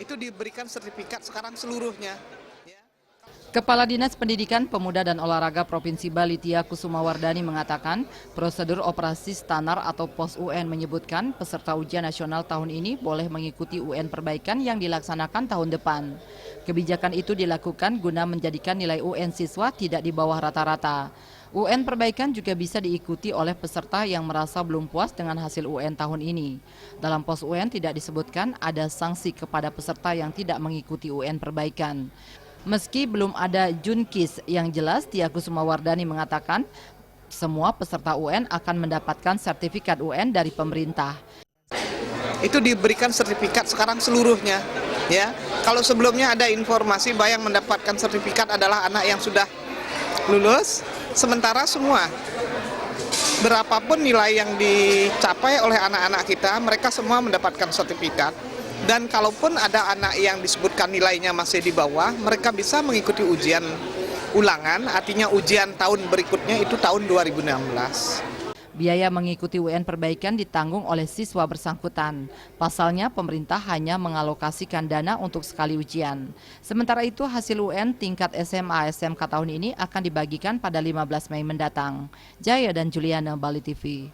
itu diberikan sertifikat sekarang seluruhnya. Kepala Dinas Pendidikan, Pemuda dan Olahraga Provinsi Bali Tia Kusumawardani mengatakan, prosedur operasi standar atau POS UN menyebutkan peserta ujian nasional tahun ini boleh mengikuti UN perbaikan yang dilaksanakan tahun depan. Kebijakan itu dilakukan guna menjadikan nilai UN siswa tidak di bawah rata-rata. UN perbaikan juga bisa diikuti oleh peserta yang merasa belum puas dengan hasil UN tahun ini. Dalam POS UN tidak disebutkan ada sanksi kepada peserta yang tidak mengikuti UN perbaikan. Meski belum ada junkis yang jelas, Tia Kusumawardani mengatakan semua peserta UN akan mendapatkan sertifikat UN dari pemerintah. Itu diberikan sertifikat sekarang seluruhnya. Ya, kalau sebelumnya ada informasi bahwa yang mendapatkan sertifikat adalah anak yang sudah lulus, sementara semua berapapun nilai yang dicapai oleh anak-anak kita, mereka semua mendapatkan sertifikat. Dan kalaupun ada anak yang disebutkan nilainya masih di bawah, mereka bisa mengikuti ujian ulangan, artinya ujian tahun berikutnya itu tahun 2016. Biaya mengikuti UN perbaikan ditanggung oleh siswa bersangkutan. Pasalnya pemerintah hanya mengalokasikan dana untuk sekali ujian. Sementara itu hasil UN tingkat SMA SMK tahun ini akan dibagikan pada 15 Mei mendatang. Jaya dan Juliana, Bali TV.